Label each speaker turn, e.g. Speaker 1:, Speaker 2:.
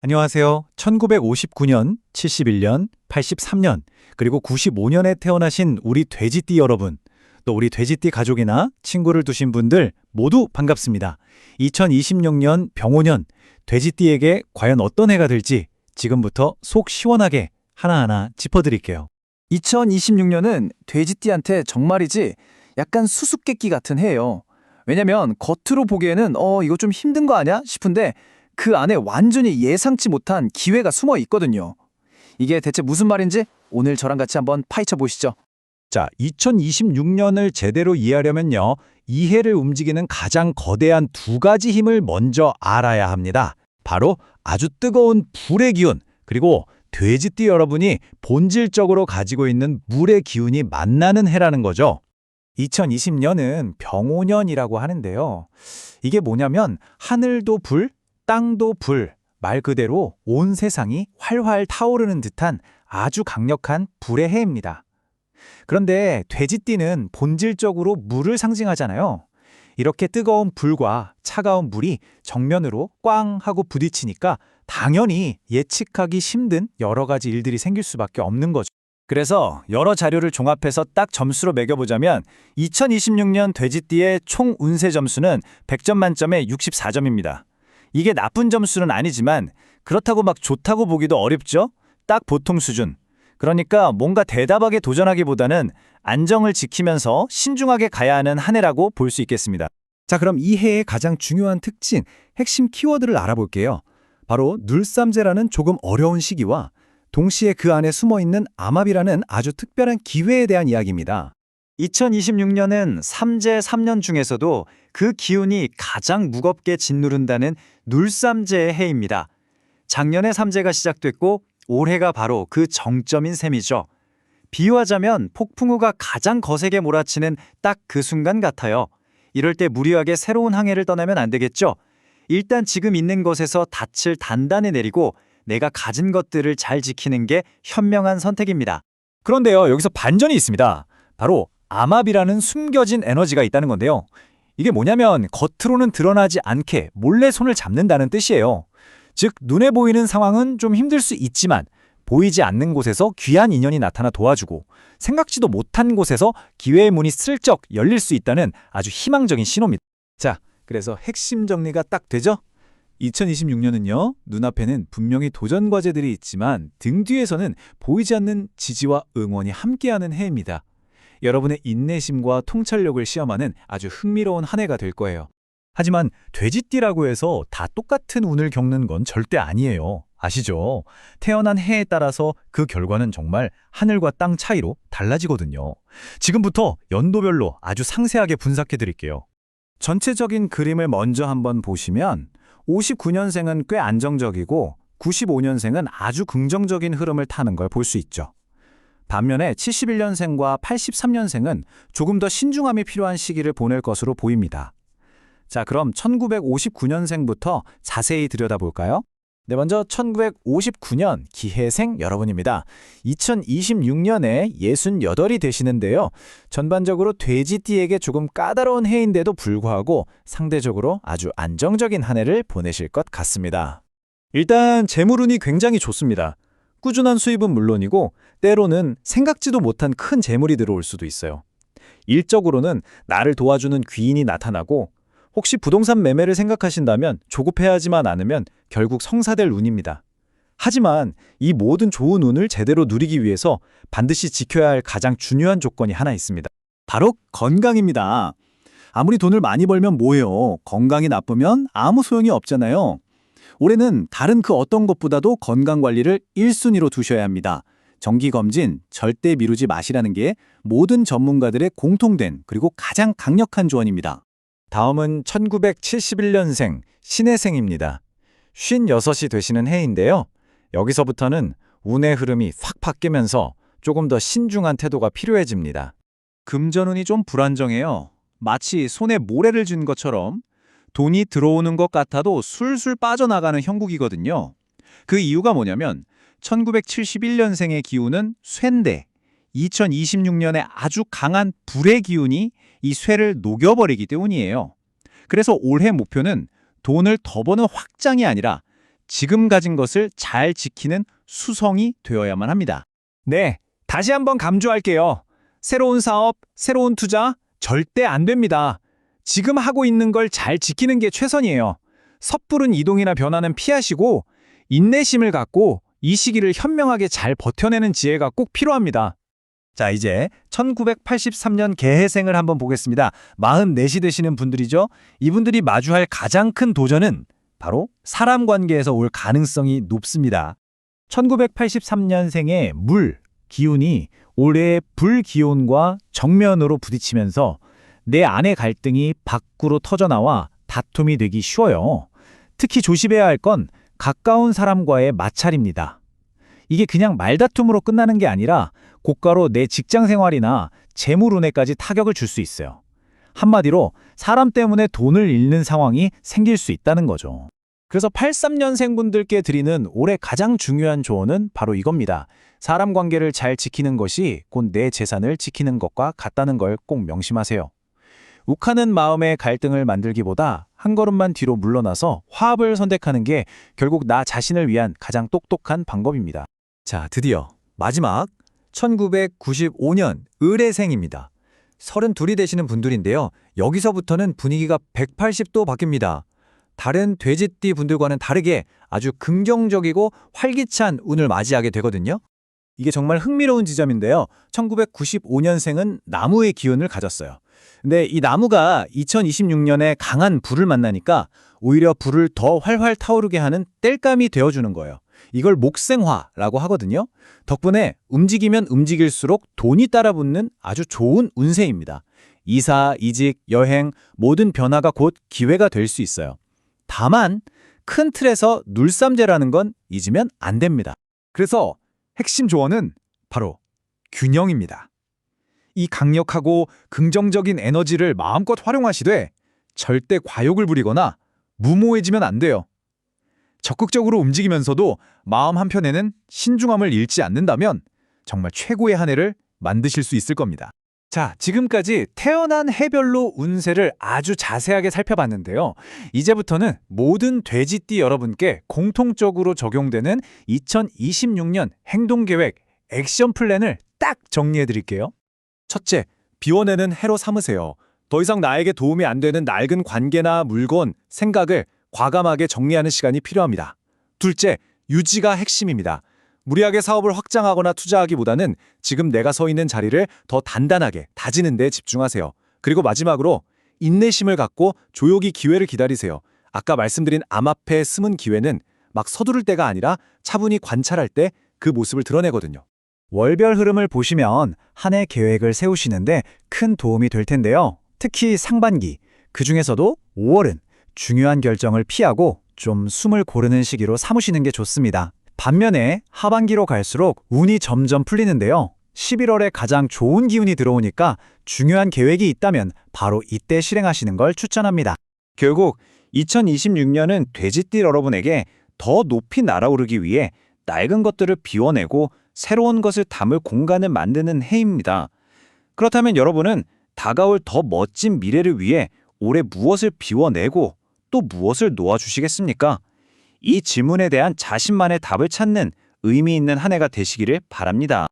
Speaker 1: 안녕하세요. 1959년, 71년, 83년, 그리고 95년에 태어나신 우리 돼지띠 여러분, 또 우리 돼지띠 가족이나 친구를 두신 분들 모두 반갑습니다. 2026년 병오년, 돼지띠에게 과연 어떤 해가 될지 지금부터 속 시원하게 하나하나 짚어드릴게요.
Speaker 2: 2026년은 돼지띠한테 정말이지 약간 수수께끼 같은 해예요. 왜냐면 겉으로 보기에는 이거 좀 힘든 거 아니야? 싶은데 그 안에 완전히 예상치 못한 기회가 숨어 있거든요. 이게 대체 무슨 말인지 오늘 저랑 같이 한번 파헤쳐 보시죠.
Speaker 1: 자, 2026년을 제대로 이해하려면요, 이 해를 움직이는 가장 거대한 두 가지 힘을 먼저 알아야 합니다. 바로 아주 뜨거운 불의 기운, 그리고 돼지띠 여러분이 본질적으로 가지고 있는 물의 기운이 만나는 해라는 거죠. 2020년은 병오년이라고 하는데요. 이게 뭐냐면 하늘도 불, 땅도 불, 말 그대로 온 세상이 활활 타오르는 듯한 아주 강력한 불의 해입니다. 그런데 돼지띠는 본질적으로 물을 상징하잖아요. 이렇게 뜨거운 불과 차가운 물이 정면으로 꽝 하고 부딪히니까 당연히 예측하기 힘든 여러 가지 일들이 생길 수밖에 없는 거죠. 그래서 여러 자료를 종합해서 딱 점수로 매겨보자면 2026년 돼지띠의 총 운세 점수는 100점 만점에 64점입니다. 이게 나쁜 점수는 아니지만 그렇다고 막 좋다고 보기도 어렵죠? 딱 보통 수준. 그러니까 뭔가 대담하게 도전하기보다는 안정을 지키면서 신중하게 가야 하는 한 해라고 볼 수 있겠습니다.
Speaker 3: 자, 그럼 이 해의 가장 중요한 특징, 핵심 키워드를 알아볼게요. 바로 눌삼재라는 조금 어려운 시기와 동시에 그 안에 숨어있는 암합이라는 아주 특별한 기회에 대한 이야기입니다.
Speaker 2: 2026년은 삼재 3년 중에서도 그 기운이 가장 무겁게 짓누른다는 눌삼재의 해입니다. 작년에 삼재가 시작됐고 올해가 바로 그 정점인 셈이죠. 비유하자면 폭풍우가 가장 거세게 몰아치는 딱 그 순간 같아요. 이럴 때 무리하게 새로운 항해를 떠나면 안 되겠죠. 일단 지금 있는 것에서 닻을 단단히 내리고 내가 가진 것들을 잘 지키는 게 현명한 선택입니다.
Speaker 1: 그런데요, 여기서 반전이 있습니다. 바로 암압이라는 숨겨진 에너지가 있다는 건데요. 이게 뭐냐면 겉으로는 드러나지 않게 몰래 손을 잡는다는 뜻이에요. 즉, 눈에 보이는 상황은 좀 힘들 수 있지만 보이지 않는 곳에서 귀한 인연이 나타나 도와주고 생각지도 못한 곳에서 기회의 문이 슬쩍 열릴 수 있다는 아주 희망적인 신호입니다. 자, 그래서 핵심 정리가 딱 되죠? 2026년은요, 눈앞에는 분명히 도전 과제들이 있지만 등 뒤에서는 보이지 않는 지지와 응원이 함께하는 해입니다. 여러분의 인내심과 통찰력을 시험하는 아주 흥미로운 한 해가 될 거예요. 하지만 돼지띠라고 해서 다 똑같은 운을 겪는 건 절대 아니에요. 아시죠? 태어난 해에 따라서 그 결과는 정말 하늘과 땅 차이로 달라지거든요. 지금부터 연도별로 아주 상세하게 분석해 드릴게요. 전체적인 그림을 먼저 한번 보시면 59년생은 꽤 안정적이고 95년생은 아주 긍정적인 흐름을 타는 걸 볼 수 있죠. 반면에 71년생과 83년생은 조금 더 신중함이 필요한 시기를 보낼 것으로 보입니다. 자, 그럼 1959년생부터 자세히 들여다볼까요? 네, 먼저 1959년 기해생 여러분입니다. 2026년에 68이 되시는데요. 전반적으로 돼지띠에게 조금 까다로운 해인데도 불구하고 상대적으로 아주 안정적인 한 해를 보내실 것 같습니다. 일단 재물운이 굉장히 좋습니다. 꾸준한 수입은 물론이고 때로는 생각지도 못한 큰 재물이 들어올 수도 있어요. 일적으로는 나를 도와주는 귀인이 나타나고 혹시 부동산 매매를 생각하신다면 조급해하지만 않으면 결국 성사될 운입니다. 하지만 이 모든 좋은 운을 제대로 누리기 위해서 반드시 지켜야 할 가장 중요한 조건이 하나 있습니다.
Speaker 3: 바로 건강입니다. 아무리 돈을 많이 벌면 뭐예요? 건강이 나쁘면 아무 소용이 없잖아요. 올해는 다른 그 어떤 것보다도 건강 관리를 1순위로 두셔야 합니다. 정기검진 절대 미루지 마시라는 게 모든 전문가들의 공통된 그리고 가장 강력한 조언입니다.
Speaker 1: 다음은 1971년생 신해생입니다. 56이 되시는 해인데요. 여기서부터는 운의 흐름이 확 바뀌면서 조금 더 신중한 태도가 필요해집니다.
Speaker 3: 금전운이 좀 불안정해요. 마치 손에 모래를 쥔 것처럼 돈이 들어오는 것 같아도 술술 빠져나가는 형국이거든요. 그 이유가 뭐냐면 1971년생의 기운은 쇠인데 2026년에 아주 강한 불의 기운이 이 쇠를 녹여버리기 때문이에요. 그래서 올해 목표는 돈을 더 버는 확장이 아니라 지금 가진 것을 잘 지키는 수성이 되어야만 합니다.
Speaker 1: 네, 다시 한번 강조할게요. 새로운 사업, 새로운 투자 절대 안 됩니다. 지금 하고 있는 걸 잘 지키는 게 최선이에요. 섣부른 이동이나 변화는 피하시고 인내심을 갖고 이 시기를 현명하게 잘 버텨내는 지혜가 꼭 필요합니다.
Speaker 3: 자, 이제 1983년 개해생을 한번 보겠습니다. 44시 되시는 분들이죠. 이분들이 마주할 가장 큰 도전은 바로 사람 관계에서 올 가능성이 높습니다. 1983년생의 물, 기운이 올해의 불 기온과 정면으로 부딪히면서 내 안의 갈등이 밖으로 터져나와 다툼이 되기 쉬워요. 특히 조심해야 할 건 가까운 사람과의 마찰입니다. 이게 그냥 말다툼으로 끝나는 게 아니라 고가로 내 직장 생활이나 재물 운에까지 타격을 줄 수 있어요. 한마디로 사람 때문에 돈을 잃는 상황이 생길 수 있다는 거죠. 그래서 83년생 분들께 드리는 올해 가장 중요한 조언은 바로 이겁니다. 사람 관계를 잘 지키는 것이 곧 내 재산을 지키는 것과 같다는 걸 꼭 명심하세요. 욱하는 마음의 갈등을 만들기보다 한 걸음만 뒤로 물러나서 화합을 선택하는 게 결국 나 자신을 위한 가장 똑똑한 방법입니다. 자, 드디어 마지막 1995년 을해생입니다. 32이 되시는 분들인데요. 여기서부터는 분위기가 180도 바뀝니다. 다른 돼지띠 분들과는 다르게 아주 긍정적이고 활기찬 운을 맞이하게 되거든요. 이게 정말 흥미로운 지점인데요. 1995년생은 나무의 기운을 가졌어요. 근데 이 나무가 2026년에 강한 불을 만나니까 오히려 불을 더 활활 타오르게 하는 땔감이 되어주는 거예요. 이걸 목생화라고 하거든요. 덕분에 움직이면 움직일수록 돈이 따라붙는 아주 좋은 운세입니다. 이사, 이직, 여행, 모든 변화가 곧 기회가 될 수 있어요. 다만 큰 틀에서 눌삼재라는 건 잊으면 안 됩니다. 그래서 핵심 조언은 바로 균형입니다. 이 강력하고 긍정적인 에너지를 마음껏 활용하시되 절대 과욕을 부리거나 무모해지면 안 돼요. 적극적으로 움직이면서도 마음 한편에는 신중함을 잃지 않는다면 정말 최고의 한 해를 만드실 수 있을 겁니다. 자, 지금까지 태어난 해별로 운세를 아주 자세하게 살펴봤는데요. 이제부터는 모든 돼지띠 여러분께 공통적으로 적용되는 2026년 행동계획, 액션 플랜을 딱 정리해 드릴게요. 첫째, 비워내는 해로 삼으세요. 더 이상 나에게 도움이 안 되는 낡은 관계나 물건, 생각을 과감하게 정리하는 시간이 필요합니다. 둘째, 유지가 핵심입니다. 무리하게 사업을 확장하거나 투자하기보다는 지금 내가 서 있는 자리를 더 단단하게 다지는 데 집중하세요. 그리고 마지막으로 인내심을 갖고 조용히 기회를 기다리세요. 아까 말씀드린 암 앞에 숨은 기회는 막 서두를 때가 아니라 차분히 관찰할 때 그 모습을 드러내거든요. 월별 흐름을 보시면 한 해 계획을 세우시는데 큰 도움이 될 텐데요. 특히 상반기, 그중에서도 5월은 중요한 결정을 피하고 좀 숨을 고르는 시기로 삼으시는 게 좋습니다. 반면에 하반기로 갈수록 운이 점점 풀리는데요. 11월에 가장 좋은 기운이 들어오니까 중요한 계획이 있다면 바로 이때 실행하시는 걸 추천합니다. 결국 2026년은 돼지띠 여러분에게 더 높이 날아오르기 위해 낡은 것들을 비워내고 새로운 것을 담을 공간을 만드는 해입니다. 그렇다면 여러분은 다가올 더 멋진 미래를 위해 올해 무엇을 비워내고 또 무엇을 놓아주시겠습니까? 이 질문에 대한 자신만의 답을 찾는 의미 있는 한 해가 되시기를 바랍니다.